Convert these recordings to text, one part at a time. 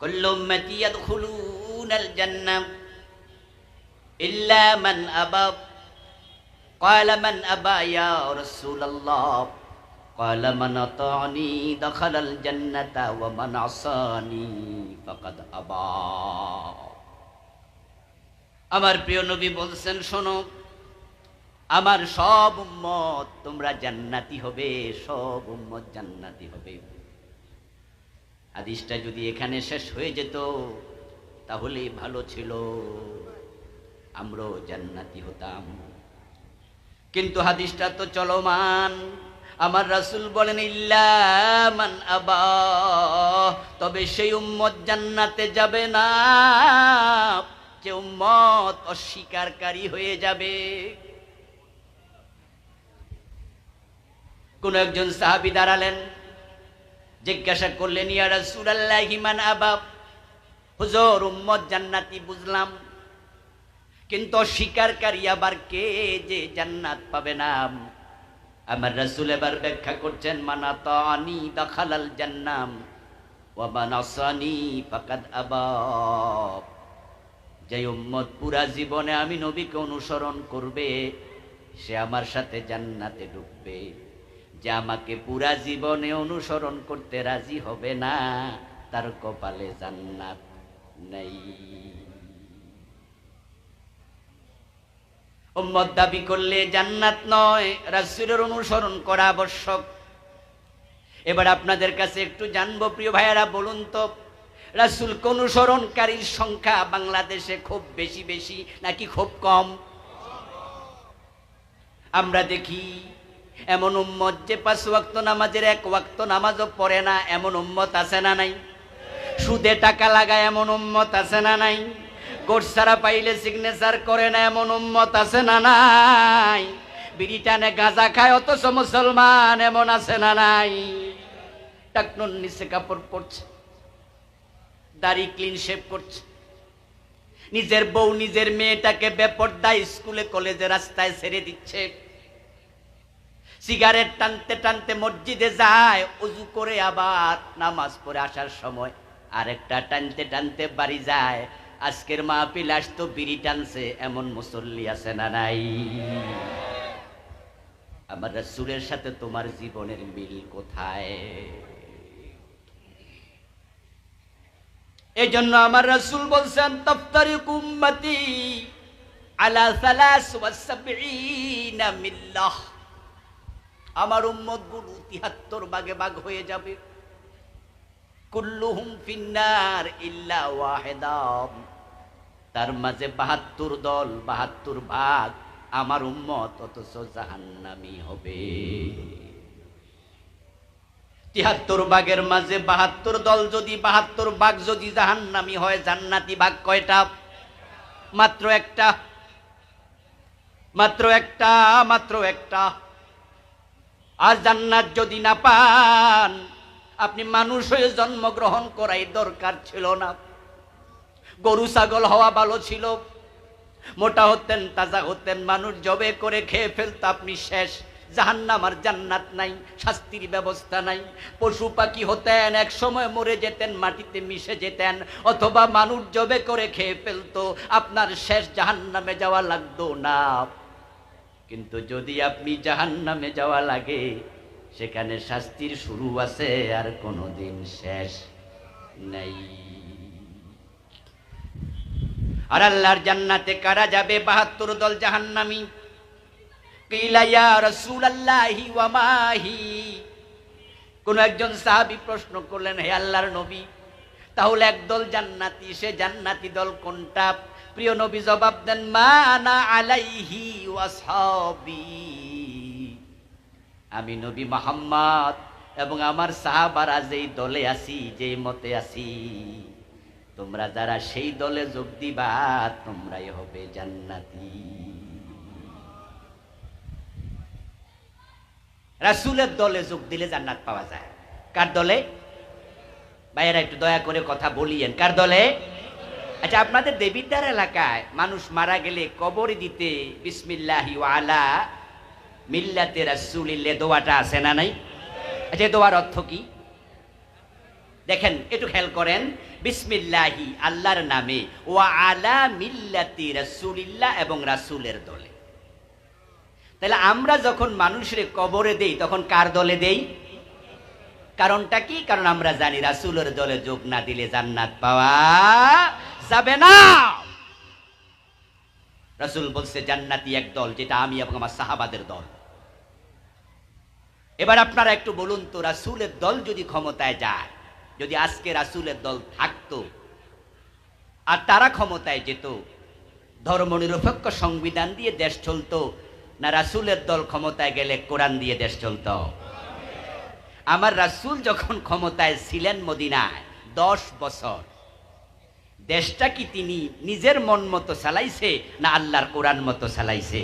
কুল্লু উম্মতি ইয়াদখুলুনাল জান্নাহ ইল্লা মান আবা ক্বালা মান আবা ইয়া রাসূলুল্লাহ ক্বালা মান আতা'নি দাখালাল জান্নাতা ওয়া মান আসানি ফাকাদ আবা। আমার প্রিয় নবী বলছেন, শোনো, আমার সব উম্মত তোমরা জান্নাতি হবে, সব উম্মত জান্নাতি হবে। হাদিসটা যদি এখানে শেষ হয়ে যেত তাহলেই ভালো ছিল, আমরাও জান্নাতি হতাম। কিন্তু হাদিসটা তো চলমান। আমার রাসূল বলেন, ইল্লা মান আবা, তবে সেই উম্মত জান্নাতে যাবে না যে উম্মত অস্বীকারী হয়ে যাবে। কোন একজন সাহাবী দাঁড়ালেন, জিজ্ঞাসা করলেন, ইয়া রাসূলুল্লাহি মান আবা, হুজুর উম্মত জান্নাতি বুঝলাম, কিন্তু অস্বীকারী আবার কে যে জান্নাত পাবে না? আমার রাসূল এবার ব্যাখ্যা করছেন, মান আতা'নি দাখালাল জান্নাহ ওয়া মান আসানি ফাকাদ আবা। যে উম্মত পুরা জীবনে আমি নবীকে অনুসরণ করবে সে আমার সাথে জান্নাতে ঢুকবে। যে আমাকে পুরা জীবনে অনুসরণ করতে রাজি হবে না তার কপালে জান্নাত নেই। উম্মত দাবি করলে জান্নাত নয়, রাসূলের অনুসরণ করা আবশ্যক। এবার আপনাদের কাছে একটু জানবো, প্রিয় ভাইয়েরা, বলুন তো, রাসূলকে অনুসরণকারীর সংখ্যা বাংলাদেশে খুব বেশি বেশি নাকি খুব কম? আমরা দেখি এমন উম্মত যে 5 ওয়াক্ত নামাজের 1 ওয়াক্ত নামাজও পড়ে না, এমন উম্মত আছে না নাই? সুদে টাকা লাগায় এমন উম্মত আছে না নাই? গোট ছাড়া পাইলে সিগনেচার করে না, এমন উম্মত আছে না নাই? বিড়ি টানে গাঁজা খায় অথচ মুসলমান, এমন আছে না নাই? টাকনুর নিচে কাপড় পরছে, দাড়ি ক্লিন শেভ করছে, নিজের বউ নিজের মেয়েটাকে বেপরদায় স্কুলে কলেজে রাস্তায় ছেড়ে দিচ্ছে, সিগারেট টানতে টানতে মসজিদে যায়, ওযু করে আবার নামাজ পড়ে আসার সময় আরেকটা টানতে টানতে বাড়ি যায়। আজকের মাহফিল আসতো বিড়ি টানছে, এমন মুসল্লি আছে না নাই? আমার রাসূলের সাথে তোমার জীবনের মিল কোথায়? এই জন্য আমার রাসূল বলছেন, তাফতারিকু উম্মতি আলা 73 মিল্লাহ, আমার উম্মত গুলো 73 ভাগে ভাগ হয়ে যাবে। কুল্লুহুম ফিন্নার ইল্লা ওয়াহিদা, তার মাঝে 72 দল, 72 ভাগ আমার উম্মত, অথচ জাহান্নামী হবে। 73 ভাগের মাঝে 72 দল যদি, 72 ভাগ যদি জাহান্নামী হয়, জান্নাতি ভাগ কয়টা? মাত্র একটা, মাত্র একটা, মাত্র একটা। আর জান্নাত যদি না পান, আপনি মানুষ হয়ে জন্মগ্রহণ করাই দরকার ছিল না। গরু ছাগল হওয়া ভালো ছিল, মোটা হতেন, তাজা হতেন, মানুষ জবে করে খেয়ে ফেলত, আপনি শেষ। জাহান্নাম আর জান্নাত নাই, শাস্তির ব্যবস্থা নাই। পশু পাখি হতেন, এক সময় মরে যেতেন, মাটিতে মিশে যেতেন, অথবা মানুষ জবে করে খেয়ে ফেলতো, আপনার শেষ, জাহান্নামে যাওয়া লাগতো না। কিন্তু যদি আপনি জাহান্নামে যাওয়া লাগে, সেখানে শাস্তির শুরু আছে আর কোনোদিন শেষ নেই। আর আল্লাহর জান্নাতে কারা যাবে? 72 দল জাহান্নামী। কিলা ইয়া রাসূলুল্লাহি ওয়া মাহি, কোন একজন সাহাবী প্রশ্ন করলেন, হে আল্লাহর নবী, তাহলে একদল জান্নাতি, সে জান্নাতি দল কোনটা? প্রিয় নবী জবাব দেন, মা আনা আলাইহি ওয়া আসহাবী, আমি নবী মুহাম্মদ এবং আমার সাহাবারা যেই দলে আছি, যেই মতে আছি, তোমরা যারা সেই দলে যোগ দিবা তোমরাই হবে জান্নাতি। রাসূলের দলে যোগ দিলে জান্নাত পাওয়া যায়। কার দলে? ভাইয়েরা একটু দয়া করে কথা বলিয়েন, কার দলে? আচ্ছা, আপনাদের দেবিদ্বার এলাকায় মানুষ মারা গেলে কবরে দিতে বিসমিল্লাহি ওয়া আলা মিল্লাতে রাসূলিল্লাহ দোয়াটা আছে না নাই? আচ্ছা, দোয়ার অর্থ কি? দেখেন, একটু খেয়াল করেন। বিসমিল্লাহি আল্লাহর নামে, ওয়া আলা মিল্লাতি রাসূলিল্লাহ এবং রাসূলের দলে। তাহলে আমরা যখন মানুষের কবরে দেই তখন কার দলে দেই? কারণটা কি? কারণ আমরা জানি রাসূলের দলে যোগ না দিলে জান্নাত পাওয়া যাবে না। রাসূল বলছে জান্নাতি এক দল, যেটা আমি এবং আমার সাহাবাদের দল। এবার আপনারা একটু বলুন তো, রাসূলের দল যদি ক্ষমতায় যায়, যদি আজকে রাসূলের দল থাকতো আর তারা ক্ষমতায় যেত, ধর্মনিরপেক্ষ সংবিধান দিয়ে দেশ চলতো না রাসূলের দল ক্ষমতায় গেলে কোরআন দিয়ে দেশ চলতো? আমার রাসূল যখন ক্ষমতায় ছিলেন মদিনায় 10 বছর, দেশটা কি তিনি নিজের মন মতো চালাইছে না আল্লাহর কোরআন মতো চালাইছে?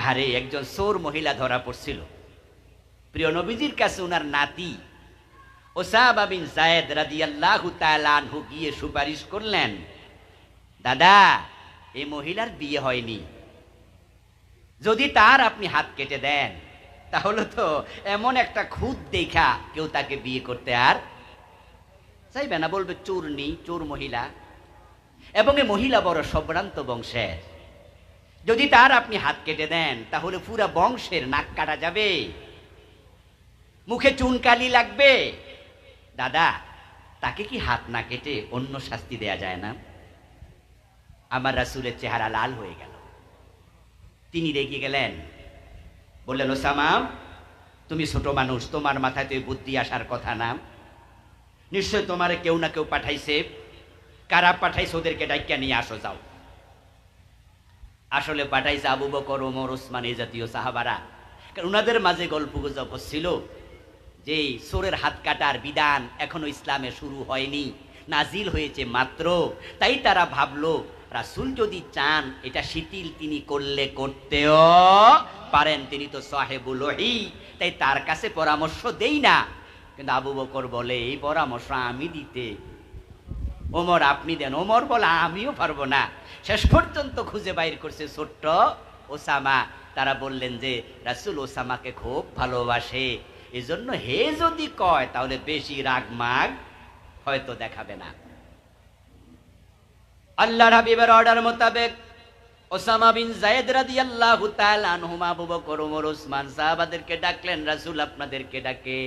আরে একজন চোর মহিলা ধরা পড়ছিল, প্রিয় নবীজির কাছে ওনার নাতি ওসামা বিন যায়েদ রাদিয়াল্লাহু তাআলা আনহু গিয়ে সুপারিশ করলেন, দাদা এই মহিলার বিয়ে হয়নি, যদি তার আপনি হাত কেটে দেন তাহলে তো এমন একটা খুদ দেখা কেউ তাকে বিয়ে করতে আর চাইবে না, বলবে চোরনি, চোর মহিলা। এবং এই মহিলা বড় সম্ভ্রান্ত বংশের, যদি তার আপনি হাত কেটে দেন তাহলে পুরা বংশের নাক কাটা যাবে, মুখে চুনকালি লাগবে। দাদা তাকে কি হাত না কেটে অন্য শাস্তি দেয়া যায় না? আমার রাসূলের চেহারা লাল হয়ে গেল, তিনি রেগে গেলেন, বললেন ওসামা তুমি ছোট মানুষ, তোমার মাথায় তো বুদ্ধি আসার কথা না, নিশ্চয় তোমার কেউ না কেউ পাঠাইছে, কারা পাঠাইছে ওদেরকে ডাইকা নিয়ে আসো যাও। আসলে পাঠাইছে আবু বকর, ওমর, ওসমান, এই জাতীয় সাহাবারা। কারণ ওনাদের মাঝে গল্প গুজব হচ্ছিল যে চোরের হাত কাটার বিধান এখনো ইসলামে শুরু হয়নি, নাজিল হয়েছে মাত্র। তাই তারা ভাবলো রাসূল যদি চান এটা শিথিল তিনি করলে করতেও পারেন, তিনি তো সাহেবুল ওহী, তাই তার কাছে পরামর্শ দেই না। কিন্তু আবু বকর বলে এই পরামর্শ আমি দিতে, ওমর আপনি দেন, ওমর বলে আমিও পারবো না। শেষ পর্যন্ত খুঁজে বাইর করছে ছোট্ট ওসামা। তারা বললেন যে রাসূল ওসামাকে খুব ভালোবাসে, এজন্য হে যদি কয় তাহলে বেশি রাগ মাগ হয়তো দেখাবে না। আল্লাহর হাবিবের অর্ডার মোতাবেক ওসামা বিন যায়েদ রাদিয়াল্লাহু তাআলা আনহুমা আবু বকর, ওমর, ওসমান সাহাবাদেরকে ডাকলেন, রাসূল আপনাদেরকে ডাকে।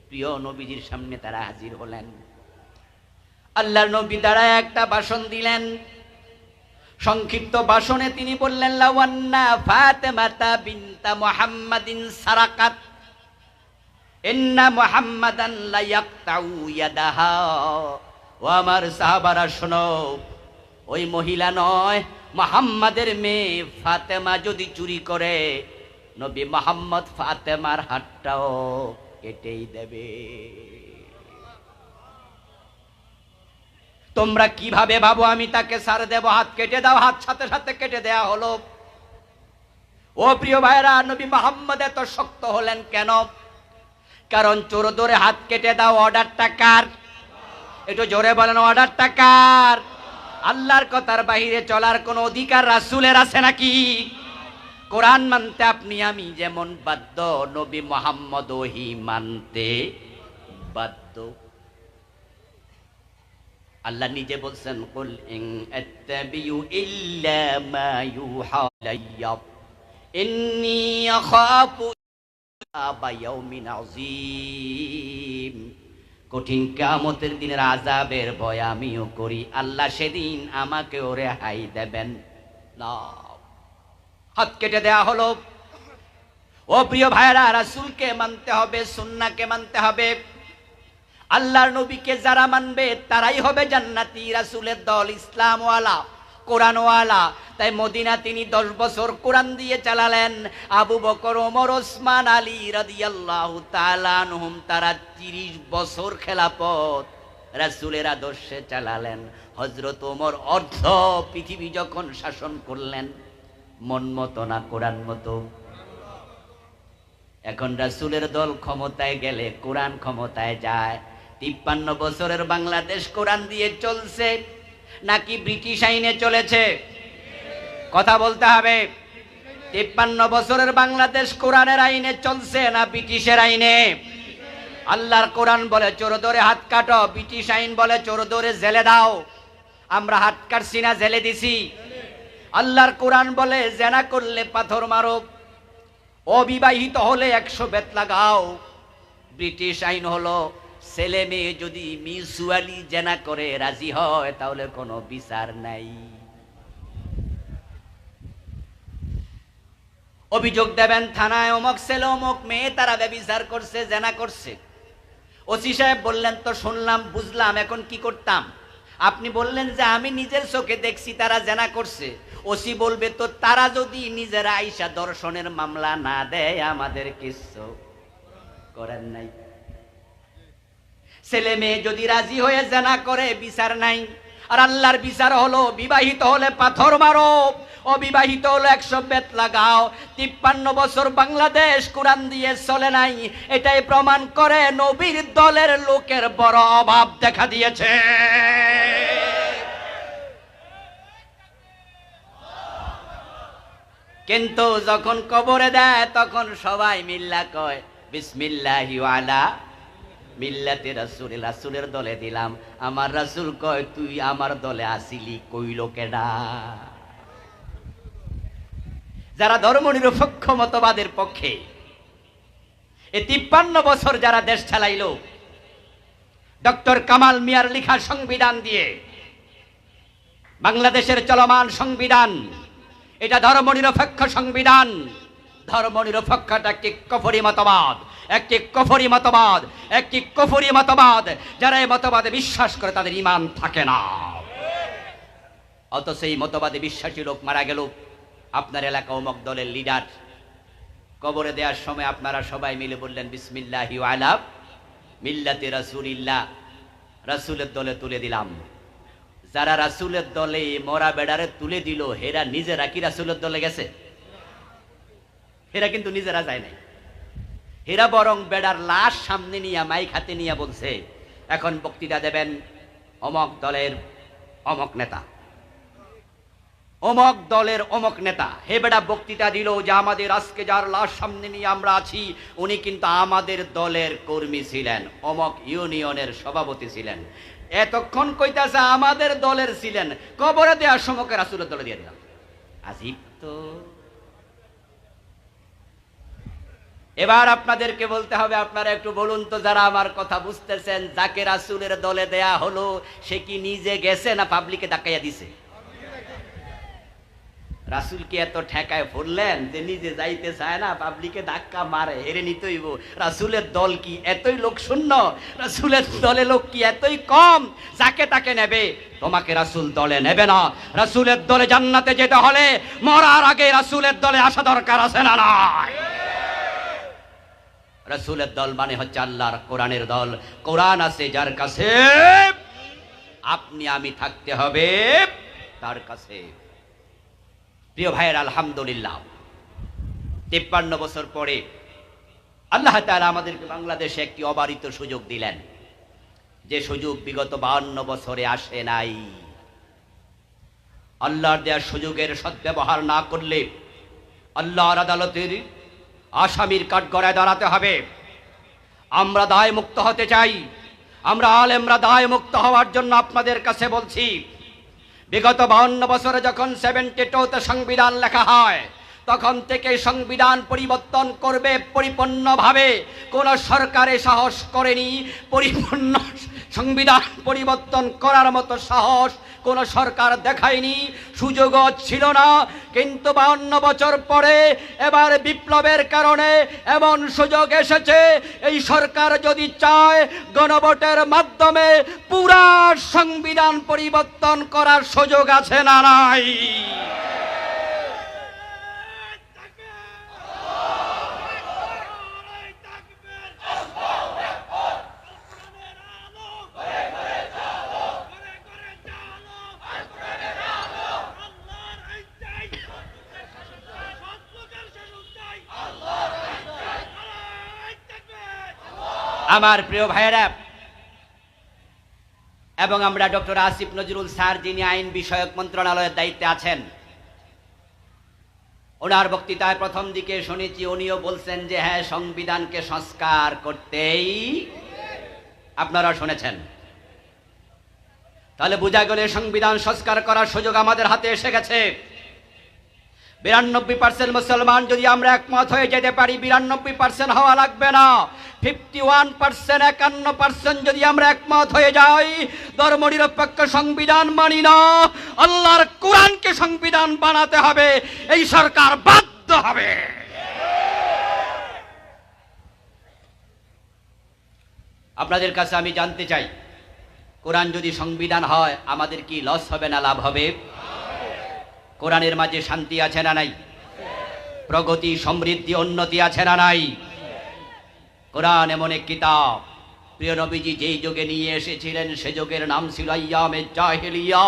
প্রিয় নবীজির সামনে তারা হাজির হলেন। আল্লাহর নবী দাঁড়ায় একটা ভাষণ দিলেন। সংক্ষিপ্ত ভাষণে তিনি বললেন, লাওয়ান্না ফাতেমাতা বিনতা মুহাম্মাদিন সারাকাত ইন্না মুহাম্মাদান লা ইয়াকতাউ ইয়াদাহা। ও আমার সাহাবারা শোনো, ওই মহিলা নয়, মুহাম্মাদের মেয়ে ফাতেমা যদি চুরি করে, নবী মুহাম্মদ ফাতেমার হাতটাও কেটেই দেবে। তোমরা কিভাবে ভাবো আমি তাকে ছাড় দেব? হাত কেটে দাও। হাত সাথে সাথে কেটে দেয়া হলো। ও প্রিয় ভাইরা, নবী মুহাম্মদ এত শক্ত হলেন কেন? কারণ চোর ধরে হাত কেটে দাও অর্ডারটা কার? একটু জোরে বলেন, অর্ডারটা কার? আল্লাহর কথার বাহিরে চলার কোন অধিকার রাসূলের আছে নাকি? কোরআন মানতে আপনি আমি যেমন বাধ্য, নবী মুহাম্মদ ওহী মানতে বাধ্য। আল্লাহ নিজে বলছেন, কুল ইন আত্তাবিউ ইল্লা মা ইউহা ইলাইয়া ইন্নী আখাফু ইয়াউমিন আযীম। কঠিন কিয়ামতের দিনের আযাবের ভয় আমিও করি, আল্লাহ সেদিন আমাকে রেহাই দেবেন না। হাত কেটে দেয়া হলো। ও প্রিয় ভাইরা, রাসূলকে মানতে হবে, সুন্নাহকে মানতে হবে। আল্লাহর নবীকে যারা মানবে তারাই হবে জান্নাতি, রাসূলের দল, ইসলামওয়ালা, কোরআনওয়ালা। তাই মদিনা তিনি 10 বছর কোরআন দিয়ে চালালেন। আবু বকর, ওমর, ওসমান, আলী রাদিয়াল্লাহু তাআলা আনহুম তারা 30 বছর খেলাফত রাসূলের আদর্শে চালালেন। হযরত ওমর অর্ধ পৃথিবী যখন শাসন করলেন, মন মতো না কোরআন মতো। এখন রাসূলের দল ক্ষমতায় গেলে কোরআন ক্ষমতায় যায়। 53 বছরের বাংলাদেশ কোরআন দিয়ে চলছে নাকি ব্রিটিশ আইনে চলেছে? কথা বলতে হবে। 53 বছরের বাংলাদেশ কোরআনের আইনে চলছে না ব্রিটিশের আইনে? আল্লাহর কোরআন বলে চোর ধরে হাত কাটো, ব্রিটিশ আইন বলে চোর ধরে জেলে দাও। আমরা হাত কাটছি না, জেলে দিছি। আল্লাহর কোরআন বলে জেনা করলে পাথর মারো, অবিবাহিত হলে 100 বেত লাগাও। ব্রিটিশ আইন হলো ছেলে মেয়ে যদি মিউচুয়ালি জেনা করে রাজি হয় তাহলে কোনো বিচার নাই। অভিযোগ দেবেন থানায়, অমুক ছেলে অমুক মেয়ে তারা ব্যভিচার করছে, জেনা করছে। ওসি সাহেব বললেন তো শুনলাম বুঝলাম, এখন কি করতাম? আপনি বললেন যে আমি নিজের চোখে দেখছি তারা জেনা করছে। ওসি বলবে তো তারা যদি নিজেরা আইসা দর্শনের মামলা না দেয় আমাদের কিছু করার নাই। ছেলে মেয়ে যদি রাজি হয়ে জেনা করে বিচার নাই। আর আল্লাহর বিচার হলো বিবাহিত হলে পাথর মারো, অবিবাহিত হলো 100 বেত লাগাও। 53 বছর বাংলাদেশ কোরআন দিয়ে চলে নাই, এটাই প্রমাণ করে নবীর দলের লোকের বড় অভাব দেখা দিয়েছে। কিন্তু যখন কবরে দেয় তখন সবাই মিল্লা কয় বিসমিল্লাহি ওয়ালা মিল্লাতে রাসূল, রাসূলের দলে দিলাম। আমার রাসূল কয় তুই আমার দলে আসিলি কইল কেডা? যারা ধর্মনিরপেক্ষ মতবাদের পক্ষে এই 53 বছর যারা দেশ চালাইল ডক্টর কামাল মিয়ার লেখা সংবিধান দিয়ে, বাংলাদেশের চলমান সংবিধান, এটা ধর্মনিরপেক্ষ সংবিধান। ধর্মনিরপেক্ষতা একটি কুফরি মতবাদ, একটি কুফরি মতবাদ, একটি কুফরি মতবাদ। যারা এই মতবাদে বিশ্বাস করে তাদের ঈমান থাকে না। অথচ এই মতবাদে বিশ্বাসী লোক মারা গেল, আপনার এলাকা অমুক দলের লিডার, কবরে দেওয়ার সময় আপনারা সবাই মিলে বললেন বিসমিল্লাহি ওয়ালা মিল্লাতে রাসূলিল্লাহ, রাসূলের দলে তুলে দিলাম। যারা রাসূলের দলে মরা বেড়ারে তুলে দিল হেরা নিজেরা কি রাসূলের দলে গেছে? হেরা কিন্তু নিজেরা যায় নাই। হেরা বরং বেড়ার লাশ সামনে নিয়ে মাইক হাতে নিয়ে বলছে এখন বক্তৃতা দেবেন অমক দলের অমক নেতা, অমক দলের অমক নেতা। হে বেড়া বক্তৃতা দিল যে আমাদের আজকে যার লাশ সামনে নিয়ে আমরা আছি উনি কিন্তু আমাদের দলের কর্মী ছিলেন, অমক ইউনিয়নের সভাপতি ছিলেন। এতক্ষণ কইতাছে আমাদের দলের ছিলেন, কবরে দেওয়ার সমকে রাসূলের দলে দিয়ে দিলাম। আজীব তো। এবার আপনাদেরকে বলতে হবে, আপনারা একটু বলুন তো, যারা আমার কথা বুঝতেছেন, যাকে রাসূলের দলে দেয়া হলো সে কি নিজে গেছে না পাবলিকে ধাক্কাইয়া দিছে? রাসূল কি এত ঠেকায় পড়লেন যে নিজে যাইতে চায় না, পাবলিকে ধাক্কা মারে, হেরে নিতে হইব? রাসূলের দল কি এতই লোক শূন্য? রাসূলের দলে লোক কি এতই কম যাকে তাকে নেবে? তোমাকে রাসূল দলে নেবে না। রাসূলের দলে জান্নাতে যেতে হলে মরার আগে রাসূলের দলে আসা দরকার আছে না নাই? রাসূলের দল মানে হচ্ছে আল্লাহর কোরআনের দল। কোরআন আছে যার কাছে, আপনি আমি থাকতে হবে তার কাছে। প্রিয় ভাইয়ের, আলহামদুলিল্লাহ 53 বছর পরে আল্লাহ তাআলা আমাদেরকে বাংলাদেশে একটি অবারিত সুযোগ দিলেন, যে সুযোগ বিগত 52 বছরে আসে নাই। আল্লাহর দেওয়া সুযোগের সদ্ব্যবহার না করলে আল্লাহর আদালতের আসামির কাঠগড়ায় দাঁড়াতে হবে। আমরা দায় মুক্ত হতে চাই, আমরা আলেমরা দায় মুক্ত হওয়ার জন্য আপনাদের কাছে বলছি, বিগত 52 বছরে যখন 72তে সংবিধান লেখা হয় তখন থেকে সংবিধান পরিবর্তন করবে পরিপূর্ণভাবে কোন সরকারে সাহস করেনি। পরিপূর্ণ সংবিধান পরিবর্তন করার মতো সাহস কোন সরকার দেখায়নি, সুযোগও ছিল না। কিন্তু 52 বছর পরে এবার বিপ্লবের কারণে এমন সুযোগ এসেছে, এই সরকার যদি চায় গণভোটের মাধ্যমে পুরা সংবিধান পরিবর্তন করার সুযোগ আছে না নাই? আমার প্রিয় ভাইয়েরা, এবং আমরা ডক্টর আসিফ নজরুল স্যার, যিনি আইন বিষয়ক মন্ত্রণালয়ের দায়িত্বে আছেন, ওনার বক্তৃতায় প্রথম দিকে শুনেছি উনিও বলছেন যে হ্যাঁ সংবিধানকে সংস্কার করতেই আপনারা শুনেছেন। তাহলে বোঝা গেল সংবিধান সংস্কার করার সুযোগ আমাদের হাতে এসে গেছে। 92% মুসলমান যদি আমরা একমত হয়ে যেতে পারি, 92% হওয়া লাগবে না, 51%, 51% যদি আমরা একমত হয়ে যাই, ধর্মনিরপেক্ষ সংবিধান মানি না, আল্লাহর কোরআনকে সংবিধান বানাতে হবে, এই সরকার বাধ্য হবে। আপনাদের কাছে আমি জানতে চাই, কোরআন যদি সংবিধান হয় আমাদের কি লস হবে না লাভ হবে? কোরআনের মাঝে শান্তি আছে না নাই? প্রগতি, সমৃদ্ধি, উন্নতি আছে না নাই? কোরআন এমন এক কিতাব, প্রিয় নবীজি যেই যুগে নিয়ে এসেছিলেন সে যুগের নাম ছিল আইয়ামে জাহেলিয়া,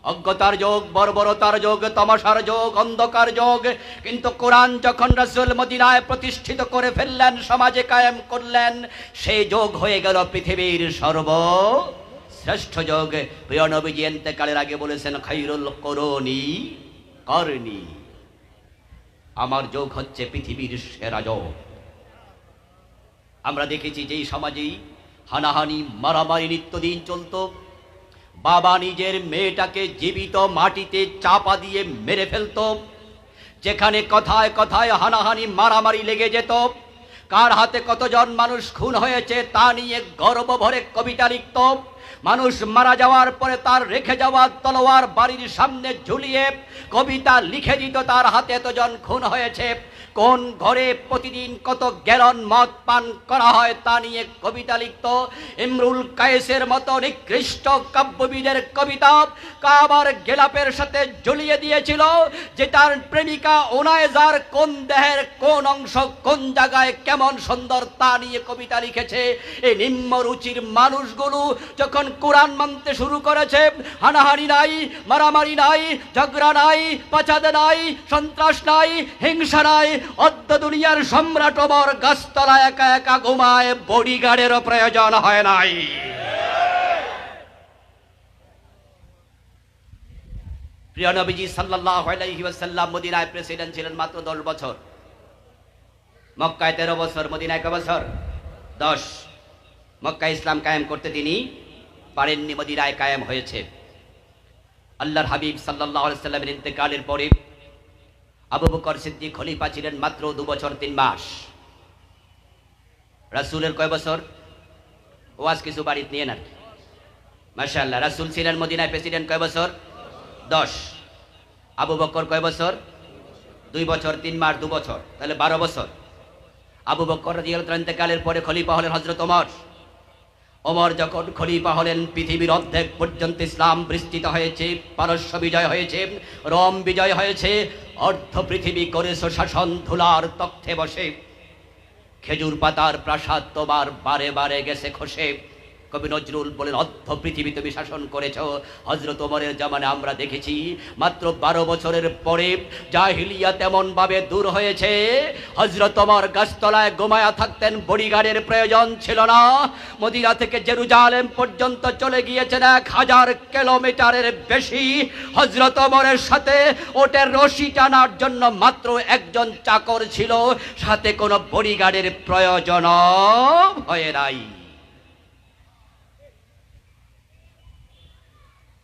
অজ্ঞতার যুগ, বর্বরতার যুগ, তামাশার যুগ, অন্ধকার যুগ। কিন্তু কোরআন যখন রাসূল মদিনায় প্রতিষ্ঠিত করে ফেললেন, সমাজে কায়েম করলেন, সেই যুগ হয়ে গেল পৃথিবীর সর্বশ্রেষ্ঠ যুগ। প্রিয় নবীজি ইন্তেকালের আগে বলেছেন, খায়রুল কুরুনি করনি, আমার যুগ হচ্ছে পৃথিবীর সেরা যুগ। আমরা দেখেছি যেই সমাজেই হানাহানি, মারামারি নিত্যদিন চলতো, বাবা নিজের মেয়েটাকে জীবিত মাটিতে চাপা দিয়ে মেরে ফেলত, যেখানে কথায় কথায় হানাহানি মারামারি লেগে যেত, কার হাতে কতজন মানুষ খুন হয়েছে তা নিয়ে গর্ব ভরে কবিতা লিখত, মানুষ মারা যাওয়ার পরে তার রেখে যাওয়া তলোয়ার বাড়ির সামনে ঝুলিয়ে কবিতা লিখে দিত, তার হাতে এতজন খুন হয়েছে, কোন ঘরে প্রতিদিন কত গ্যালন মদ পান করা হয় তা নিয়ে কবিতা লিখত। ইমরুল কায়েসের মতো নিকৃষ্ট কাব্যবিদের কবিতা কাবার গেলাপের সাথে ঝুলিয়ে দিয়েছিল, যে তার প্রেমিকা ওনায়েজার কোন দেহের কোন অংশ কোন জায়গায় কেমন সুন্দর তা নিয়ে কবিতা লিখেছে। এই নিম্ন রুচির মানুষগুলো যখন কোরআন মানতে শুরু করেছে, হানাহানি নাই, মারামারি নাই, ঝগড়া নাই, পাচাদ নাই, সন্ত্রাস নাই, হিংসা নাই, অদ্য দুনিয়ার সম্রাট ওমর গাছতলা একা একা ঘুমায়, বডিগার্ডেরও প্রয়োজন হয় নাই। প্রিয় নবীজি সাল্লাল্লাহু আলাইহি ওয়াসাল্লাম মদিনায় প্রেসিডেন্ট ছিলেন মাত্র 10 বছর, মক্কায় 13 বছর, মদিনায় কয় বছর? 10। মক্কায় ইসলাম কায়েম করতে তিনি পারেননি, মদিনায় কায়েম হয়েছে। আল্লাহর হাবিব সাল্লাল্লাহু আলাইহি ওয়াসাল্লামের ইন্তেকালের পরে আবু বকর সিদ্দিক খলিফা ছিলেন মাত্র 2 বছর 3 মাস। রাসূলের কয় বছর? ওয়াজ কিছু বাড়িতে নিয়ে নাকি? মাশাআল্লাহ। রাসূল ছিলেন মদিনায় প্রেসিডেন্ট কয় বছর? 10। আবু বকর কয় বছর? 2 বছর 3 মাস, 2 বছর, তাহলে 12 বছর। আবু বকর রাদিয়াল্লাহু আনহু ইন্তেকালের পরে খলিফা হলেন হযরত ওমর। ওমর যখন খলিফা হলেন, পৃথিবীর অর্ধেক পর্যন্ত ইসলাম বিস্তৃত হয়েছে, পারস্য বিজয় হয়েছে, রোম বিজয় হয়েছে, অর্ধ পৃথিবী করেছ শাসন, ধুলার তখ্তে বসে, খেজুর পাতার প্রাসাদ তোমার বারে বারে গেছে খসে। কবি নজরুল বলেন, অর্ধ পৃথিবী তুমি শাসন করেছ। হযরত ওমরের জামানে আমরা দেখেছি মাত্র 12 বছরের পরে জাহিলিয়া তেমন ভাবে দূর হয়েছে। হযরত ওমর গাছতলায় ঘুমায়া থাকতেন, বডিগার্ডের প্রয়োজন ছিল না। মদিনা থেকে জেরুজালেম পর্যন্ত চলে গিয়েছেন 1000 কিলোমিটারের বেশি। হযরত ওমরের সাথে ওটের রশি টানার জন্য মাত্র একজন চাকর ছিল, সাথে কোনো বডিগার্ডের প্রয়োজন হয় নাই।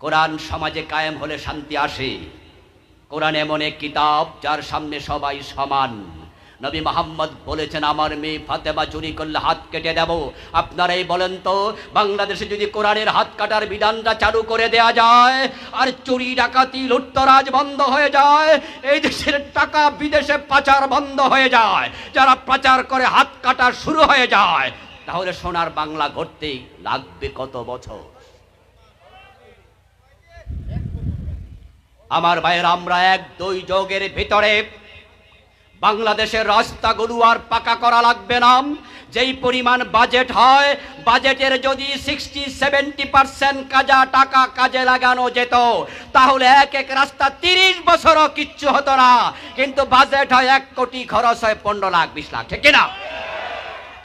কোরআন সমাজে কায়েম হলে শান্তি আসে। কোরআন এমন এক কিতাব যার সামনে সবাই সমান। নবী মুহাম্মদ বলেছেন, আমার মেয়ে ফাতেমা চুরি করলে হাত কেটে দেব। আপনারাই বলেন তো, বাংলাদেশে যদি কোরআনের হাত কাটার বিধানটা চালু করে দেয়া যায়, আর চুরি ডাকাতি লুটতরাজ বন্ধ হয়ে যায়, এই দেশের টাকা বিদেশে পাচার বন্ধ হয়ে যায়, যারা পাচার করে হাত কাটা শুরু হয়ে যায়, তাহলে সোনার বাংলা গড়তে লাগবে কত বছর? আমার ভাইয়েরা, আমরা 1-2 যুগের ভিতরে বাংলাদেশের রাস্তাগুলো আর পাকা করা লাগবে না। যেই পরিমাণ বাজেট হয়, বাজেটের যদি 60-70% টাকা কাজে লাগানো যেত, তাহলে এক এক রাস্তা 30 বছরও কিচ্ছু হতো না। কিন্তু বাজেট হয় 1 কোটি, খরচ হয় 15 লাখ 20 লাখ, ঠিক কিনা?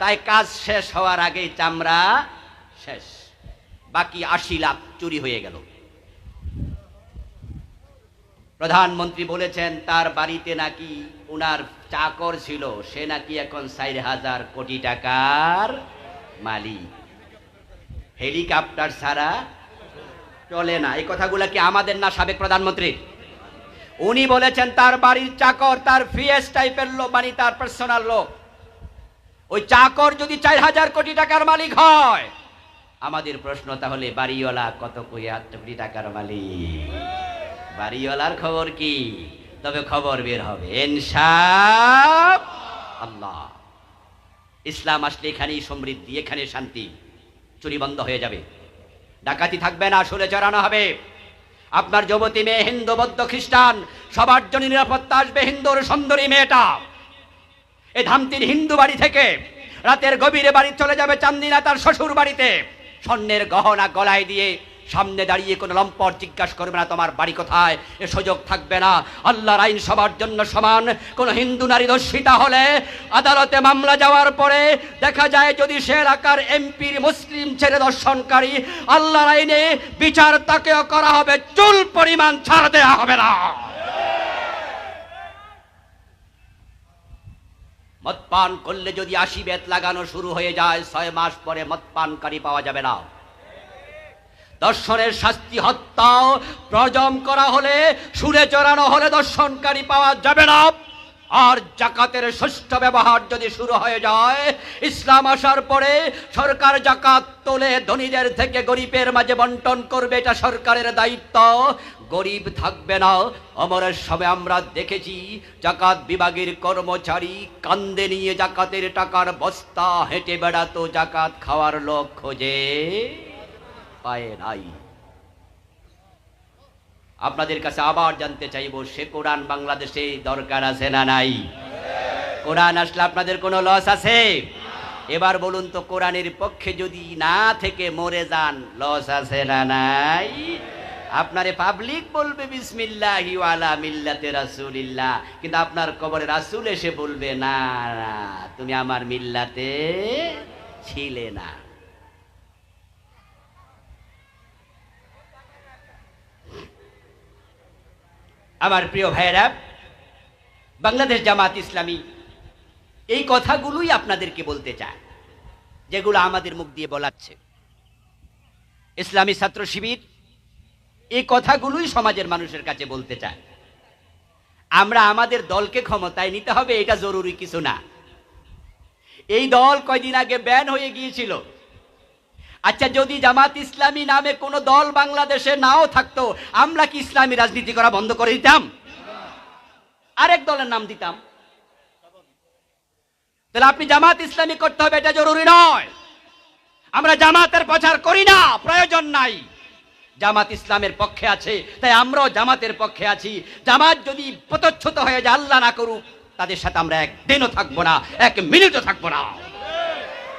তাই কাজ শেষ হওয়ার আগেই চামড়া শেষ, বাকি 80 লাখ চুরি হয়ে গেল। প্রধানমন্ত্রী বলেছেন তার বাড়িতে নাকি উনার চাকর ছিল, সে নাকি এখন 4000 কোটি টাকার মালিক। হেলিকপ্টার ছাড়া চলে না। এই কথাগুলো কি আমাদের না সাবেক প্রধানমন্ত্রী? উনি বলেছেন তার বাড়ির চাকর তার ফিএস টাইপের লোক, মানে তার পার্সোনাল লোক। ওই চাকর যদি 4,000 কোটি টাকার মালিক হয়, আমাদের প্রশ্ন তাহলে বাড়িওয়ালা কত কোটি টাকার মালিক? বাড়িওয়ালার খবর কি? তবে খবর বের হবে ইনশাআল্লাহ। ইসলাম আসলে এখানেই সমৃদ্ধি, এখানে শান্তি। চুরি বন্ধ হয়ে যাবে, ডাকাতি থাকবে না, আসলে চড়ানো হবে। আপনার যুবতী মেয়ে, হিন্দু বৌদ্ধ খ্রিস্টান সবার জন্য নিরাপত্তা আসবে। হিন্দুর সুন্দরী মেয়েটা এই ধামতির হিন্দু বাড়ি থেকে রাতের গভীরে বাড়ি চলে যাবে চান্দিনা তার শ্বশুর বাড়িতে, স্বর্ণের গহনা গলায় দিয়ে সামনে দাঁড়িয়ে কোনো লম্পট জিজ্ঞাসা করবে না তোমার বাড়ি কোথায়, এ সুযোগ থাকবে না। আল্লাহর আইন সবার জন্য সমান। কোন হিন্দু নারী দর্শিতা হলে আদালতে মামলা যাওয়ার পরে দেখা যায় যদি সে এলাকার এমপির মুসলিম ছেলে দর্শনকারী, আল্লাহর আইনে বিচার তাকেও করা হবে, চুল পরিমাণ ছাড় দেওয়া হবে না। মদ পান করলে যদি 80 বেত লাগানো শুরু হয়ে যায়, 6 মাস পরে মদ পানকারী পাওয়া যাবে না। দর্শনের শাস্তি হত্যা, প্রজম করা হলে, সুরে চড়ানো হলে দর্শনকারী পাওয়া যাবে না। আর জাকাতের সুষ্ঠু ব্যবহার যদি শুরু হয়ে যায়, ইসলাম আসার পরে সরকার জাকাত তোলে ধনীদের থেকে গরিবের মাঝে বন্টন করবে, এটা সরকারের দায়িত্ব। গরিব থাকবে না। অমরের সময় আমরা দেখেছি জাকাত বিভাগের কর্মচারী কান্দে নিয়ে জাকাতের টাকার বস্তা হেঁটে বেড়াতো, জাকাত খাওয়ার লোক খোঁজে পায় নাই। আপনাদের কাছে আবার জানতে চাইবো, সে কোরআন বাংলাদেশে দরকার আছে না নাই? কোরআন আসলে আপনাদের কোনো লস আছে? এবার বলুন তো, কোরআনের পক্ষে যদি না থেকে মরে যান, লস আছে না নাই? আপনারে পাবলিক বলবে বিসমিল্লাহি ওয়ালা মিল্লাতে রাসূলিল্লাহ, কিন্তু আপনার কবরে রাসূল এসে বলবে না তুমি আমার মিল্লাতে ছিলে না। আমার প্রিয় ভাইয়েরা, বাংলাদেশ জামাত ইসলামী এই কথাগুলোই আপনাদেরকে বলতে চায়, যেগুলো আমাদের মুখ দিয়ে বলাচ্ছে। ইসলামী ছাত্র শিবির এই কথাগুলোই সমাজের মানুষের কাছে বলতে চায়। আমরা আমাদের দলকে ক্ষমতায় নিতে হবে, এটা জরুরি কিছু না। এই দল কয়দিন আগে ব্যান হয়ে গিয়েছিল। আচ্ছা, যদি জামাত ইসলামী নামে কোনো দল বাংলাদেশে নাও থাকতো, আমরা কি ইসলামী রাজনীতি করা বন্ধ করে দিতাম? আরেক দলের নাম দিতাম? তাহলে আপনি জামাত ইসলামী করতে হবে, এটা জরুরি নয়। আমরা জামাতের প্রচার করি না, প্রয়োজন নাই। জামাত ইসলামের পক্ষে আছে, তাই আমরাও জামাতের পক্ষে আছি। জামাত যদি পতচ্যুত হয়ে যায়, আল্লাহ না করুক, তাদের সাথে আমরা একদিনও থাকবো না, 1 মিনিটও থাকবো না।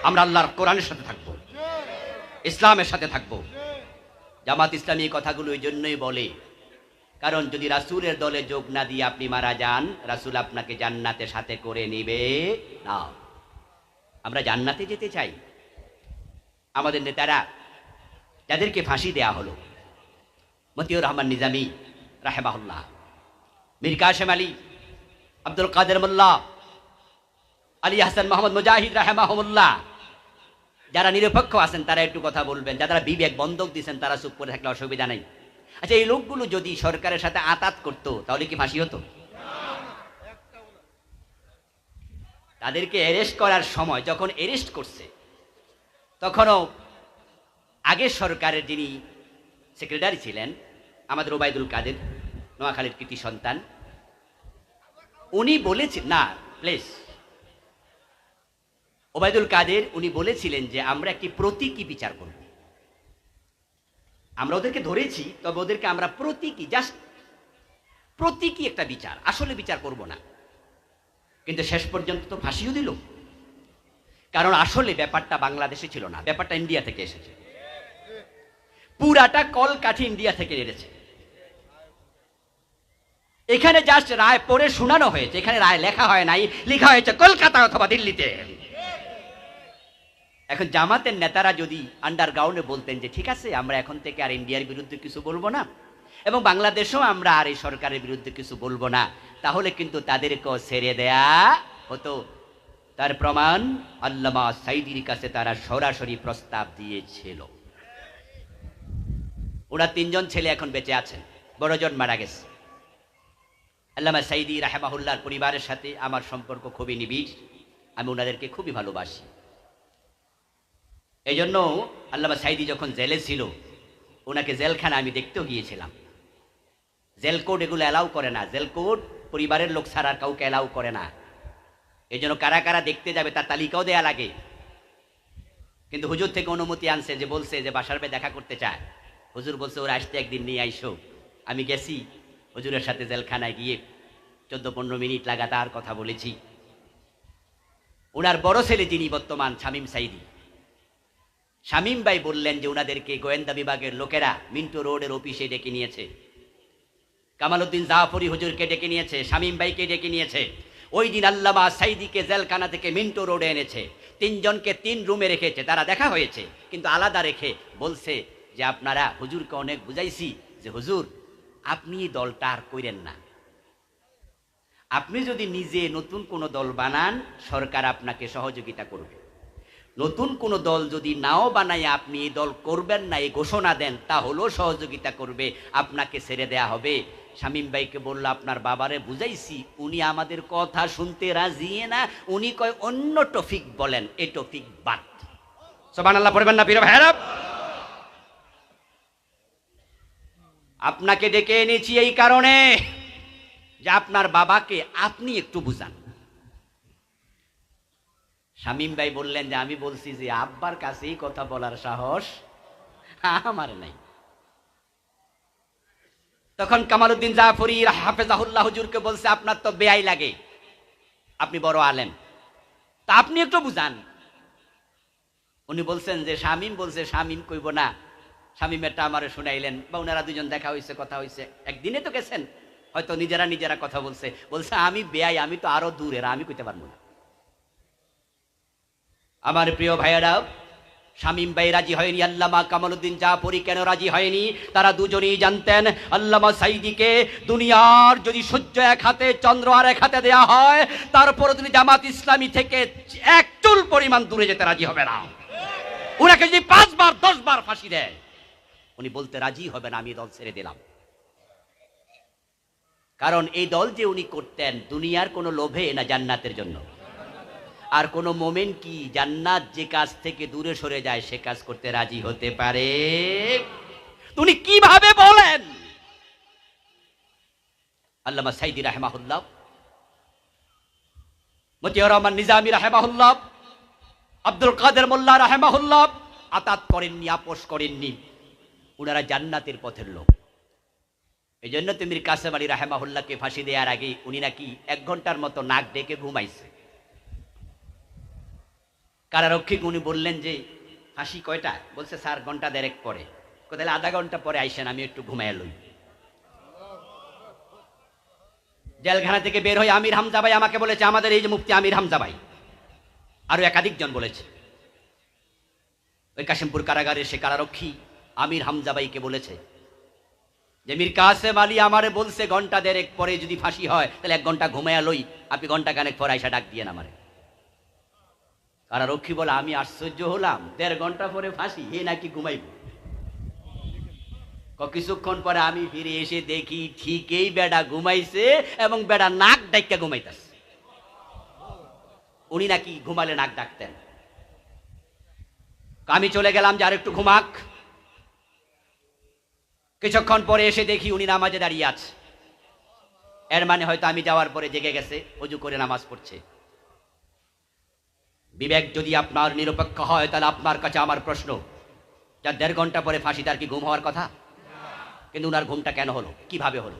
আমরা আল্লাহর কোরআনের সাথে থাকবো, ইসলামের সাথে থাকবো। জামাত ইসলামী কথাগুলো এই জন্যই বলে, কারণ যদি রাসূলের দলে যোগ না দিয়ে আপনি মারা যান, রাসূল আপনাকে জান্নাতে সাথে করে নিবে না। আমরা জান্নাতে যেতে চাই। আমাদের নেতারা যাদেরকে ফাঁসি দেয়া হলো, মতিউর রহমান নিজামী রাহেমাহুল্লাহ, মীর কাসেম আলী, আব্দুল কাদের মোল্লা, আলী হাসান মোহাম্মদ মুজাহিদ রাহেমাহুল্লাহ, যারা নিরপেক্ষ আছেন তারা একটু কথা বলবেন, যারা বিবেক বন্ধক দিয়েছেন তারা চুপ করে থাকলে অসুবিধা নেই। আচ্ছা, এই লোকগুলো যদি সরকারের সাথে আতাত করতো, তাহলে কি ফাঁসি হতো? তাদেরকে অ্যারেস্ট করার সময়, যখন অ্যারেস্ট করছে, তখনও আগের সরকারের যিনি সেক্রেটারি ছিলেন, আমাদের ওবায়দুল কাদের, নোয়াখালীর কৃতি সন্তান, উনি বলেছেন, না প্লিজ, ওবায়দুল কাদের উনি বলেছিলেন যে আমরা একটি প্রতীকী বিচার করব। আমরা ওদেরকে ধরেছি, তবে ওদেরকে আমরা প্রতীকী, জাস্ট প্রতীকী একটা বিচার, আসলে বিচার করব না। কিন্তু শেষ পর্যন্ত তো ফাঁসিও দিল, কারণ আসলে ব্যাপারটা বাংলাদেশে ছিল না, ব্যাপারটা ইন্ডিয়া থেকে এসেছে। পুরাটা কলকাঠি ইন্ডিয়া থেকে এসেছে। এখানে জাস্ট রায় পড়ে শোনানো হয়েছে, এখানে রায় লেখা হয় নাই, লেখা হয়েছে কলকাতা অথবা দিল্লিতে। এখন জামাতের নেতারা যদি আন্ডারগ্রাউন্ডে বলতেন যে ঠিক আছে, আমরা এখন থেকে আর ইন্ডিয়ার বিরুদ্ধে কিছু বলবো না, এবং বাংলাদেশেও আমরা আর এই সরকারের বিরুদ্ধে কিছু বলবো না, তাহলে কিন্তু তাদেরকেও ছেড়ে দেয়া হতো। তার প্রমাণ আল্লামা সাইদির কাছে তারা সরাসরি প্রস্তাব দিয়েছিল। ওনার 3 জন ছেলে এখন বেঁচে আছেন, বড়জন মারা গেছে। আল্লামা সাইদি রাহেমাহুল্লাহর পরিবারের সাথে আমার সম্পর্ক খুবই নিবিড়, আমি ওনাদেরকে খুবই ভালোবাসি। এই জন্য আল্লামা সাইদি যখন জেলে ছিল, ওনাকে জেলখানা আমি দেখতেও গিয়েছিলাম। জেল কোড এগুলো অ্যালাউ করে না, জেল কোড পরিবারের লোক ছাড়া আর কাউকে অ্যালাউ করে না। এই জন্য কারা কারা দেখতে যাবে তার তালিকাও দেয়া লাগে। কিন্তু হুজুর থেকে অনুমতি আনছে, যে বলছে যে বাসার ভাই দেখা করতে চায়। হুজুর বলছে ওরা আসতে একদিন নিয়ে আইসো। আমি গেছি হুজুরের সাথে জেলখানায় গিয়ে 14-15 মিনিট লাগাতার কথা বলেছি। ওনার বড় ছেলে যিনি বর্তমান শামীম সাইদি, শামীম ভাই বললেন যে ওনাদেরকে গোয়েন্দা বিভাগের লোকেরা মিন্টো রোডের অফিসে ডেকে নিয়েছে, কামাল উদ্দিন জাফরি হুজুরকে ডেকে নিয়েছে, শামীম ভাইকে ডেকে নিয়েছে। ওই দিন আল্লামা সাইদিকে জেলখানা থেকে মিন্টো রোডে এনেছে, 3 জনকে 3 রুমে রেখেছে। তারা দেখা হয়েছে কিন্তু আলাদা রেখে বলছে যে আপনারা হুজুরকে অনেক বুঝাইছি যে হুজুর আপনি দলটা আর কইরেন না, আপনি যদি নিজে নতুন কোনো দল বানান সরকার আপনাকে সহযোগিতা করবে, নতুন কোনো দল যদি নাও বানায় আপনি এই দল করবেন না এই ঘোষণা দেন তাহলেও সহযোগিতা করবে, আপনাকে ছেড়ে দেয়া হবে। শামীম ভাইকে বলল আপনার বাবারে বুঝাইছি, উনি আমাদের কথা শুনতে রাজি না, উনি কয় অন্য টপিক বলেন, এই টপিক বাদ। সুবহানাল্লাহ পড়বেন না প্রিয় ভাইরা? আপনাকে ডেকে এনেছি এই কারণে যে আপনার বাবাকে আপনি একটু বুঝান। শামীম ভাই বললেন যে আমি বলছি যে আব্বার কাছেই কথা বলার সাহস আমার নাই। তখন কামাল উদ্দিন জাফরি হাফেজাহুল্লাহ হুজুরকে বলছে আপনার তো বেয়াই লাগে, আপনি বড় আলেম, তা আপনি একটু বুঝান। উনি বলছেন যে শামীম বলছে, শামীম কইব না, শামীমেরটা আমারে শুনাইলেন, বা ওনারা দুজন দেখা হয়েছে, কথা হয়েছে, একদিনে তো গেছেন, হয়তো নিজেরা নিজেরা কথা বলছে। বলছে আমি বেয়াই, আমি তো আরো দূরের, আমি কইতে পারবো না। আমার প্রিয় ভাইয়েরা, শামীম ভাই রাজি হয়নি, আল্লামা কামাল উদ্দিন জাফরি কেন রাজি হয়নি? তারা দুজনেই জানতেন আল্লামা সাইদিকে দুনিয়ার যদি সূর্য এক হাতে চন্দ্র আর এক হাতে দেয়া হয়, তারপরে তিনি জামাত ইসলামী থেকে 1 চুল পরিমাণ দূরে যেতে রাজি হবে না। উনাকে যদি 5 বার 10 বার ফাঁসি দেয় উনি বলতে রাজি হবেন আমি দল ছেড়ে দিলাম। কারণ এই দল যে উনি করতেন দুনিয়ার কোনো লোভে না জান্নাতের জন্য। আর কোন মোমেন কি জান্নাত যে কাজ থেকে দূরে সরে যায় সে কাজ করতে রাজি হতে পারে? উনি কিভাবে বলেন? আল্লামা সাইদি রাহিমাহুল্লাহ, মতিউর রহমান নিজামী রাহিমাহুল্লাহ, আব্দুল কাদের মোল্লা রাহিমাহুল্লাহ আতাত করেননি, আপোষ করেননি। উনারা জান্নাতের পথের লোক। এই জন্য তো মীর কাসেম আলী রাহিমাহুল্লাহকে ফাঁসি দেওয়ার আগে উনি নাকি 1 ঘন্টার মতো নাক ডেকে ঘুমাইছে। কারারক্ষীকে উনি বললেন যে ফাঁসি কয়টা? বলছে স্যার 1 ঘন্টা 1.5 পরে। তাহলে আধা ঘন্টা পরে আইসেন, আমি একটু ঘুমাইয়া লই। জেলখানা থেকে বের হয়ে আমির হামজা ভাই আমাকে বলেছে, আমাদের এই যে মুফতি আমির হামজা ভাই, আরো একাধিক জন বলেছে, ওই কাশিমপুর কারাগারের সে কারারক্ষী আমির হামজা ভাইকে বলেছে যে মীর কাসেম আলী আমারে বলছে 1 ঘন্টা 1.5 পরে যদি ফাঁসি হয় তাহলে 1 ঘন্টা ঘুমাইয়া লই, আপনি 1 ঘন্টা খানেক পরে আইসা ডাক দিয়ে আমারে। কারারক্ষী বলে আমি আশ্চর্য হলাম, 1.5 ঘন্টা পরে ফাঁসি, এ নাকি ঘুমাইব। কিছুক্ষণ পরে আমি ফিরে এসে দেখি ঠিকই বেডা ঘুমাইছে এবং বেডা নাক ডাইকা ঘুমাইতেছে। উনি নাকি ঘুমালে নাক ডাকতেন। আমি চলে গেলাম যে আর একটু ঘুমাক। কিছুক্ষণ পরে এসে দেখি উনি নামাজে দাঁড়িয়ে আছে। এর মানে হয়তো আমি যাওয়ার পরে জেগে গেছে, ওযু করে নামাজ পড়ছে। বিবেক যদি আপনার নিরপেক্ষ হয় তাহলে আপনার কাছে আমার প্রশ্ন, যার 1.5 ঘন্টা পরে ফাঁসি তার কি ঘুম হওয়ার কথা? কিন্তু উনার ঘুমটা কেন হলো, কিভাবে হলো?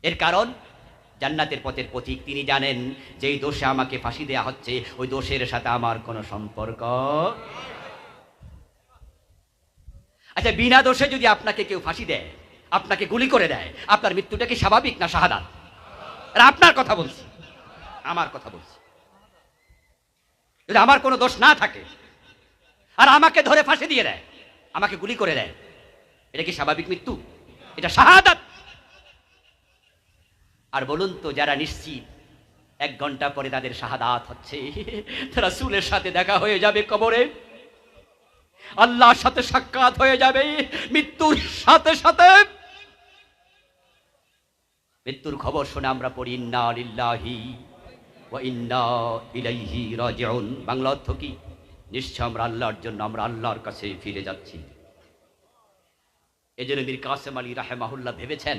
এর কারণ জান্নাতের পথের পথিক তিনি জানেন যে এই দোষে আমাকে ফাঁসি দেয়া হচ্ছে, ওই দোষের সাথে আমার কোনো সম্পর্ক। আচ্ছা, বিনা দোষে যদি আপনাকে কেউ ফাঁসি দেয়, আপনাকে গুলি করে দেয়, আপনার মৃত্যুটা কি স্বাভাবিক না শাহাদাত? আপনার কথা বলছি, আমার কথা বলছি। যদি আমার কোনো দোষ না থাকে আর আমাকে ধরে ফাঁসি দিয়ে দেয়, আমাকে গুলি করে দেয়, এটা কি স্বাভাবিক মৃত্যু? এটা শাহাদাত। আর বলুন তো, যারা নিশ্চিত 1 ঘন্টা পরে তাদের শাহাদাত হচ্ছে, তারা রাসূলের সাথে দেখা হয়ে যাবে কবরে, আল্লাহর সাথে সাক্ষাৎ হয়ে যাবে। মৃত্যুর সাথে সাথে মৃত্যুর খবর শুনে আমরা পড়ি ইন্না লিল্লাহি ওয়া ইন্না ইলাইহি রাজিউন। বাংলা অর্থ কি? নিশ্চয় আমরা আল্লাহর জন্য, আমরা আল্লাহর কাছে ফিরে যাচ্ছি। এজন্য মীর কাসেম আলী রাহেমাহুল্লাহ ভেবেছেন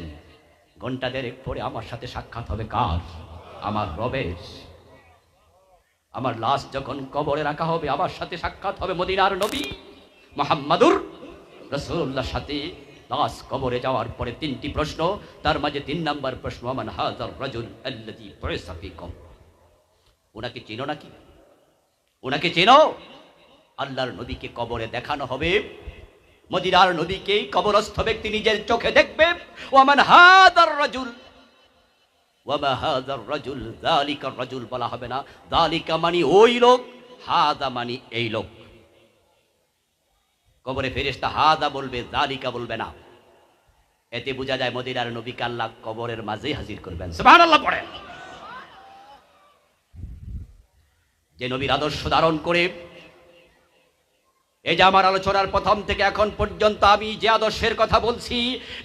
ঘন্টা দেড়েক পরে আমার সাথে সাক্ষাৎ হবে কার? আমার রবের। আমার লাশ যখন কবরে রাখা হবে আমার সাথে সাক্ষাৎ হবে মদিনার নবী মুহাম্মাদুর রাসূলুল্লাহর সাথে। লাশ কবরে যাওয়ার পরে তিনটি প্রশ্ন, তার মাঝে 3 নাম্বার প্রশ্ন, মান হাযার রাজুল আল্লাযী বুইসা ফীকুম। ওনাকে চেনো নাকি? ওনাকে চেনো? আল্লাহর নবীকে কবরে দেখানো হবে, মদিনার নবীকে কবরস্থ ব্যক্তি নিজের চোখে দেখবে। ওয়ামান হাযার রাজুল, ওয়ামা হাযার রাজুল, যালিকা রাজুল বলা হবে না, যালিকা মানে ওই লোক, হাযা মানে এই লোক। কবরে ফেরেশতা হাযা বলবে, যালিকা বলবে না। এতে বোঝা যায় মদিনার নবীকে আল্লাহ কবরের মাঝে হাজির করবেন। সুবহানাল্লাহ পড়েন। যে নবীর আদর্শ ধারণ করে, এই যে আমার আলোচনার প্রথম থেকে এখন পর্যন্ত আমি যে আদর্শের কথা বলছি,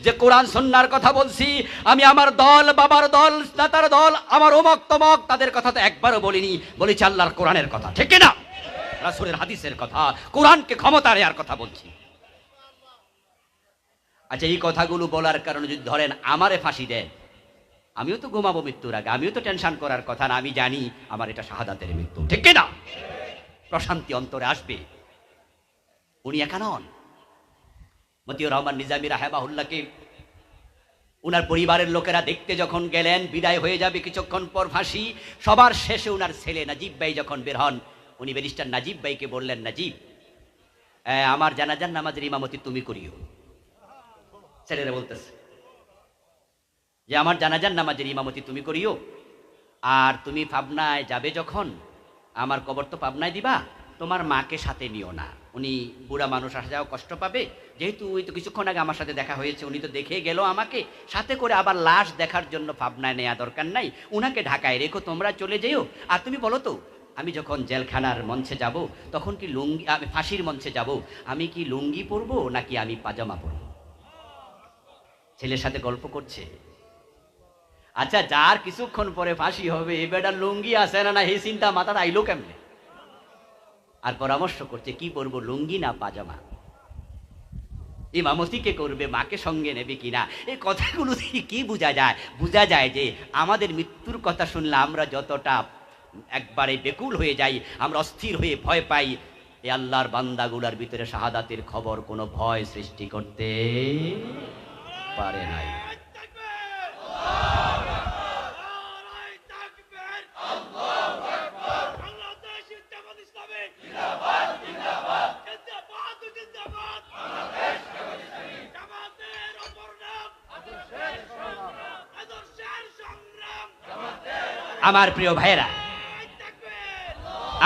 যে কোরআন সুন্নাহর কথা বলছি, আমি আমার দল, বাবার দল, নেতার দল, আমার অমুক তমক তাদের কথা তো একবারও বলিনি, বলেছি আল্লাহর কোরআনের কথা, ঠিক না? রাসূলের হাদিসের কথা, কোরআনকে ক্ষমতা নেওয়ার কথা বলছি। আচ্ছা, এই কথাগুলো বলার কারণে যদি ধরেন আমারে ফাঁসি দেন, আমিও তো ঘুমাবো মৃত্যুর আগে, আমিও তো টেনশন করার কথা না, আমি জানি আমার এটা শাহাদাতের মৃত্যু, ঠিক না? প্রশান্তি অন্তরে আসবে। উনি একা নন। মতিউর রহমান নিজামী রাহেমাহুল্লাহকে উনার পরিবারের লোকেরা দেখতে যখন গেলেন, বিদায় হয়ে যাবে কিছুক্ষণ পর ফাঁসি, সবার শেষে উনার ছেলে নাজিব ভাই যখন বের হন, উনি ব্যারিস্টার নাজিব ভাইকে বললেন, নাজিব, আমার জানাজার নামাজের ইমামতি তুমি করিও। ছেলেরা বলতেছে যে আমার জানাজার নামাজের ইমামতি তুমি করিও, আর তুমি পাবনায় যাবে যখন, আমার কবর তো পাবনায় দিবা, তোমার মাকে সাথে নিও না, উনি বুড়া মানুষ, আসা যাওয়া কষ্ট পাবে, যেহেতু ওই তো কিছুক্ষণ আগে আমার সাথে দেখা হয়েছে, উনি তো দেখে গেল আমাকে, সাথে করে আবার লাশ দেখার জন্য পাবনায় নেওয়া দরকার নাই, উনাকে ঢাকায় রেখো, তোমরা চলে যেও। আর তুমি বলো তো, আমি যখন জেলখানার মঞ্চে যাব তখন কি লুঙ্গি, আমি ফাঁসির মঞ্চে যাব, আমি কি লুঙ্গি পরবো নাকি আমি পাজামা পরবো? ছেলের সাথে গল্প করছে। আচ্ছা, যার কিছুক্ষণ পরে ফাঁসি হবে, এ বেটার লুঙ্গি আছে না না, এই চিন্তা মাথাটা আইলো কেমনে? আর পরামর্শ করছে কি পরবো, লুঙ্গি না পাজামা, ইমামতি কে করবে, মাকে সঙ্গে নেবে কিনা। এই কথাগুলো থেকে কি বোঝা যায়? বোঝা যায় যে আমাদের মৃত্যুর কথা শুনলে আমরা যতটা একবারে বেকুল হয়ে যাই, আমরা অস্থির হয়ে ভয় পাই, এই আল্লাহর বান্দাগুলার ভিতরে শাহাদাতের খবর কোনো ভয় সৃষ্টি করতে পারে নাই। আমার প্রিয় ভাইয়েরা,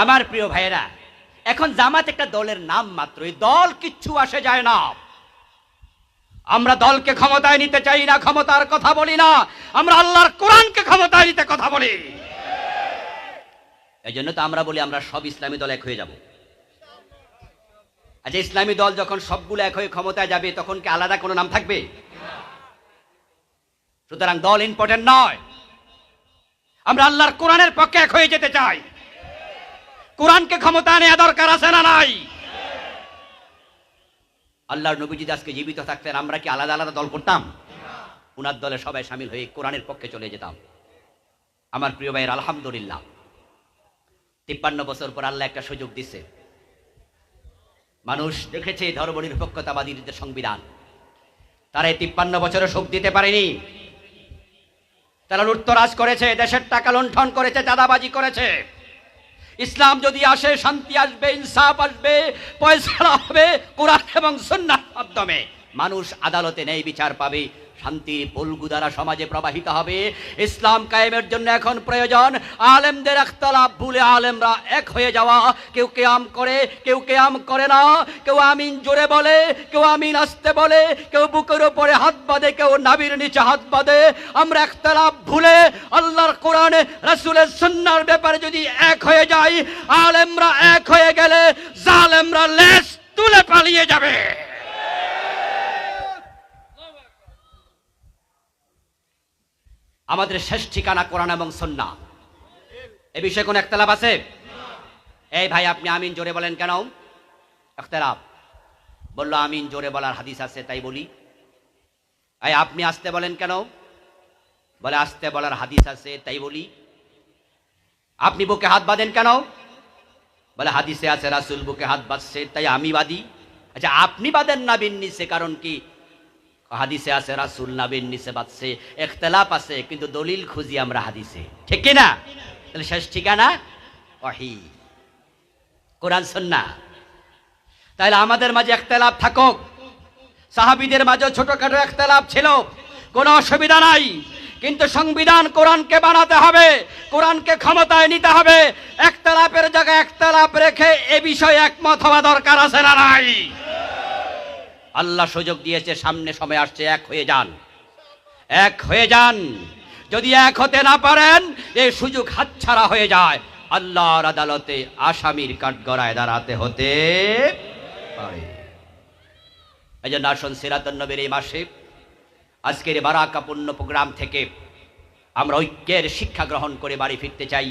আমার প্রিয় ভাইয়েরা, এখন জামাত একটা দলের নাম মাত্র, এই দল কিচ্ছু আসে যায় না। আমরা দলকে ক্ষমতায় নিতে চাই না, ক্ষমতার কথা বলি না, আমরা আল্লাহর কোরআনকে ক্ষমতায় নিতে কথা বলি। এই জন্য তো আমরা বলি আমরা সব ইসলামী দল এক হয়ে যাব। আচ্ছা, ইসলামী দল যখন সবগুলো এক হয়ে ক্ষমতায় যাবে তখন কি আলাদা কোনো নাম থাকবে? সুতরাং দল ইম্পর্টেন্ট নয়, আমরা আল্লাহর কোরআনের পক্ষে এক হয়ে যেতে চাই। কোরআনকে ক্ষমতা নেওয়া দরকার আছে না নাই? আল্লাহর নবী যদি আজকে জীবিত থাকতেন আমরা কি আলাদা আলাদা দল করতাম? উনার দলে সবাই শামিল হয়ে কোরআনের পক্ষে চলে যেতাম। আমার প্রিয় ভাইয়ের, আলহামদুলিল্লাহ 53 বছর পর আল্লাহ একটা সুযোগ দিছে। মানুষ দেখেছে ধর্মনিরপেক্ষতাবাদীদের সংবিধান, তারা এই 53 বছরে সুখ দিতে পারেনি। তারা লুটতরাজ করেছে, দেশের টাকা লুণ্ঠন করেছে, চাঁদাবাজি করেছে। ইসলাম যদি আসে শান্তি আসবে, ইনসাফ আসবে, ফয়সালা হবে কোরআন এবং সুন্নাহর মাধ্যমে। মানুষ আদালতে ন্যায় বিচার পাবে, শান্তির পলগু দ্বারা সমাজে প্রবাহিত হবে। ইসলাম কায়েমের জন্য এখন প্রয়োজন আলেমদের ইখতিলাফ ভুলে আলেমরা এক হয়ে যাওয়া। কেউ কিয়াম করে, কেউ কিয়াম করে না, কেউ আমিন জোরে বলে, কেউ আমিন আস্তে বলে, কেউ বুকের উপরে হাত বাঁধে, কেউ নাভির নিচে হাত বাঁধে। আমরা ইখতিলাফ ভুলে আল্লাহর কোরআনে, রাসূলের সুন্নাহর ব্যাপারে যদি এক হয়ে যাই, আলেমরা এক হয়ে গেলে জালেমরা লেজ তুলে বলে পালিয়ে যাবে। আমাদের শেষ ঠিকানা কোরআন এবং সুন্নাহ। এ বিষয়ে কোন ইখতিলাফ আছে? এই ভাই আপনি আমিন জোরে বলেন কেন? ইখতিলাফ। বললো আমিন জোরে বলার হাদিস আছে তাই বলি। এই আপনি আস্তে বলেন কেন? বলে আস্তে বলার হাদিস আছে তাই বলি। আপনি বুকে হাত বাঁধেন কেন? বলে হাদিসে আছে রাসূল বুকে হাত বাঁধছে তাই আমি বাঁধি। আচ্ছা আপনি বাঁধেন নাভির নিচে, কারণ কি? হাদিসে আছে রাসূল নাভির নিচে বাঁধছে। ইখতিলাফ আছে কিন্তু দলিল খুঁজি আমরা হাদিসে, ঠিক কি না? তাহলে শেষ ঠিকানা ওহী, কোরআন সুন্নাহ। তাহলে আমাদের মাঝে ইখতিলাফ থাকুক, সাহাবীদের মাঝে ছোটখাটো ইখতিলাফ ছিল, কোনো অসুবিধা নাই, কিন্তু সংবিধান কোরআনকে বানাতে হবে, কোরআনকে ক্ষমতায় নিতে হবে। ইখতিলাফের জায়গায় ইখতিলাফ রেখে এ বিষয়ে একমত হওয়া দরকার আছে না নাই? আল্লাহ সুযোগ দিয়েছে, সামনে সময় আসছে, এক হয়ে যান, এক হয়ে যান। যদি এক হতে না পারেন এই সুযোগ হাতছাড়া হয়ে যায়, আল্লাহর আদালতে আসামির কাঠগড়ায় দাঁড়াতে হতে পারে। এই জন্য আসুন সিরাতুন নবীর এই মাসে আজকের বারাকাপূর্ণ প্রোগ্রাম থেকে আমরা ঐক্যের শিক্ষা গ্রহণ করে বাড়ি ফিরতে চাই।